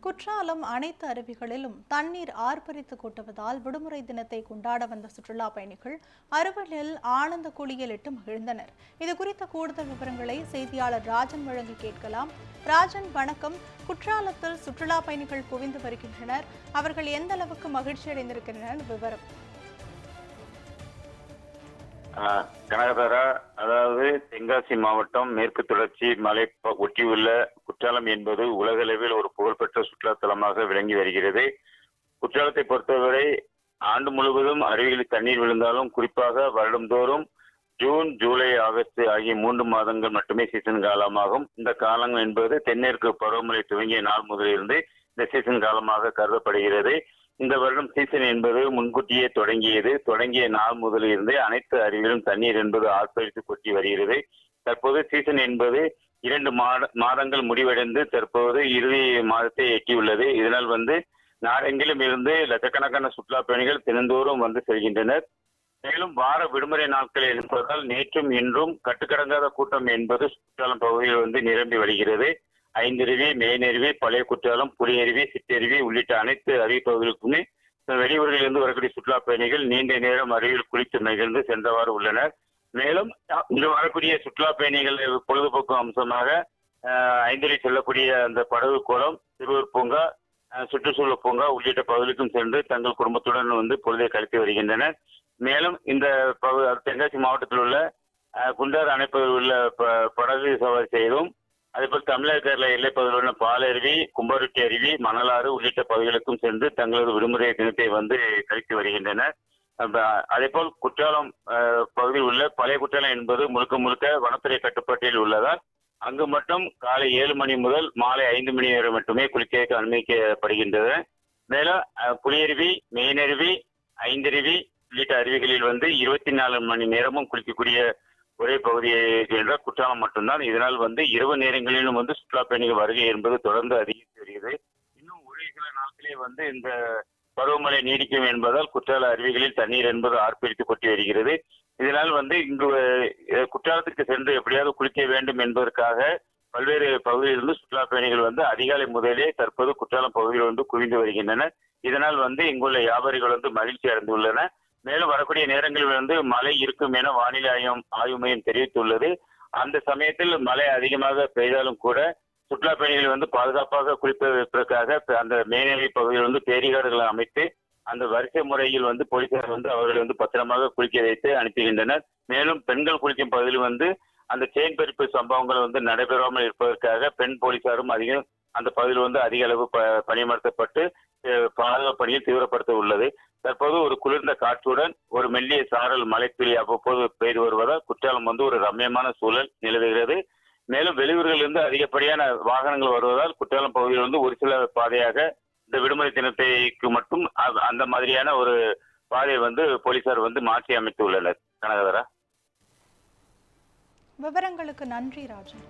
குற்றாலம் அனைத்து அருவிகளிலும் தண்ணீர் ஆர்ப்பரித்து கொட்டுவதால் விடுமுறை தினத்தை கொண்டாட வந்த சுற்றுலா பயணிகள் அருவிகளில் ஆனந்த குளியலிட்டு மகிழ்ந்தனர். இது குறித்த கூடுதல் விவரங்களை செய்தியாளர் ராஜன் வழங்கி கேட்கலாம். ராஜன், வணக்கம். குற்றாலத்தில் சுற்றுலா பயணிகள் குவிந்து வருகின்றனர். அவர்கள் எந்த அளவுக்கு மகிழ்ச்சி அடைந்திருக்கின்றனர்? விவரம். கனகதாரா, அதாவது தென்காசி மாவட்டம் மேற்கு தொடர்ச்சி மலை ஒட்டியுள்ள குற்றாலம் என்பது உலகளவில் ஒரு புகழ்பெற்ற சுற்றுலா தலமாக விளங்கி வருகிறது. குற்றாலத்தை பொறுத்தவரை ஆண்டு முழுவதும் அருவிகளில் தண்ணீர் விழுந்தாலும் குறிப்பாக வருடந்தோறும் ஜூன், ஜூலை, ஆகஸ்ட் ஆகிய 3 மாதங்கள் மட்டுமே சீசன் காலமாகும். இந்த காலம் என்பது தென்மேற்கு பருவமழை துவங்கிய நாள் முதலிருந்து இந்த சீசன் காலமாக கருதப்படுகிறது. இந்த வருடம் சீசன் என்பது முன்கூட்டியே தொடங்கிய நாள் முதலிருந்தே அனைத்து அருவிகளும் தண்ணீர் என்பது ஆர்ப்பரித்து கொட்டி வருகிறது. தற்போது சீசன் என்பது 2 மாதங்கள் முடிவடைந்து தற்போது இறுதி மாதத்தை எட்டியுள்ளது. இதனால் நாடெங்கிலும் இருந்து லட்சக்கணக்கான சுற்றுலா பயணிகள் தினந்தோறும் வந்து செல்கின்றனர். மேலும் வார விடுமுறை நாட்கள் இருப்பதால் நேற்றும் இன்றும் கட்டுக்கடங்காத கூட்டம் என்பது குற்றாலம் பகுதியில் நிரம்பி வருகிறது. ஐந்தருவி, மெயினருவி, பழைய குற்றாலம், புலியருவி, சிற்றருவி உள்ளிட்ட அனைத்து அருவி பகுதிகளுக்குமே வெளியூர்களில் இருந்து வரக்கூடிய சுற்றுலா பயணிகள் நீண்ட நேரம் அருவியில் குளித்து மகிழ்ந்து சென்றவாறு உள்ளனர். மேலும் இங்கு வரக்கூடிய சுற்றுலா பயணிகள் பொழுதுபோக்கு அம்சமாக ஐந்தருவி செல்லக்கூடிய அந்த படகு கோலம், திருவூர் பூங்கா, சுற்றுச்சூழல் பூங்கா உள்ளிட்ட பகுதிகளுக்கும் சென்று தங்கள் குடும்பத்துடன் பொழுதை கழித்து வருகின்றனர். மேலும் இந்த தென்காசி மாவட்டத்தில் உள்ள குண்டார் அணைப்பதில் உள்ள படகு சவாரி செய்தும், அதேபோல் தமிழக கேரள எல்லைப்பகுதியில் உள்ள பாலருவி, கும்பருட்டி அருவி, மணலாறு உள்ளிட்ட பகுதிகளுக்கும் சென்று தங்களது விடுமுறை தினத்தை கழித்து வருகின்றனர். அதேபோல் குற்றாலம் பகுதியில் உள்ள பழைய குற்றாலம் என்பது முழுக்க முழுக்க வனத்துறை கட்டுப்பாட்டில் உள்ளதால் அங்கு மட்டும் காலை 7 மணி முதல் மாலை 5 மணி வரை மட்டுமே குளிக்க அனுமதிக்கப்படுகின்றது. மேலும் புலியருவி, மெயினருவி, ஐந்தருவி உள்ளிட்ட அருவிகளில் 24 மணி நேரமும் குளிக்கக்கூடிய ஒரே பகுதி என்ற குற்றாலம் மட்டும்தான். இதனால் இரவு நேரங்களிலும் சுற்றுலா பயணிகள் வருகை என்பது தொடர்ந்து அதிகரித்து வருகிறது. இன்னும் ஒரு சில நாட்களே இந்த பருவமழை நீடிக்கும் என்பதால் குற்றால அருவிகளில் தண்ணீர் என்பது ஆர்ப்பரித்து கொட்டி வருகிறது. இதனால் இங்கு குற்றாலத்துக்கு சென்று எப்படியாவது குளிக்க வேண்டும் என்பதற்காக பல்வேறு பகுதியிலிருந்து சுற்றுலா பயணிகள் அதிகாலை முதலே தற்போது குற்றாலம் பகுதியில் குவிந்து வருகின்றனர். இதனால் இங்குள்ள வியாபாரிகள் மகிழ்ச்சி அடைந்துள்ளனர். மேலும் வரக்கூடிய நேரங்களில் மழை இருக்கும் என வானிலை ஆய்வு மையம் தெரிவித்துள்ளது. அந்த சமயத்தில் மழை அதிகமாக பெய்தாலும் கூட சுற்றுலா பயணிகள் பாதுகாப்பாக குளிப்பதற்காக அந்த மேல்நிலை பகுதியில் பேரிகார்டுகளை அமைத்து அந்த வரிசை முறையில் போலீசார் அவர்கள் பத்திரமாக குளிக்க வைத்து அனுப்புகின்றனர். மேலும் பெண்கள் குளிக்கும் பகுதியில் அந்த செயின் பறிப்பு சம்பவங்கள் நடைபெறாமல் இருப்பதற்காக பெண் போலீசாரும் அதிகம் அந்த பகுதியில் அதிக அளவு பணியமர்த்தப்பட்டு பாதுகாப்பு பணியில் தீவிரப்படுத்த உள்ளது. தற்போது ஒரு குளிர்ந்த காற்றுடன் ஒரு மெல்லிய சாரல் மழைத்துளி அவ்வப்போது பெய்து வருவதால் குற்றாலம் ஒரு ரம்யமான சூழல் நிலவுகிறது. மேலும் வெளியூர்களிலிருந்து அதிகப்படியான வாகனங்கள் வருவதால் குற்றாலம் பகுதியில் ஒரு சில பாதையாக இந்த விடுமுறை தினத்தைக்கு மட்டும் அந்த மாதிரியான ஒரு பாதையை போலீசார் மாற்றி அமைத்து உள்ளனர். கனகதரா, விவரங்களுக்கு நன்றி ராஜன்.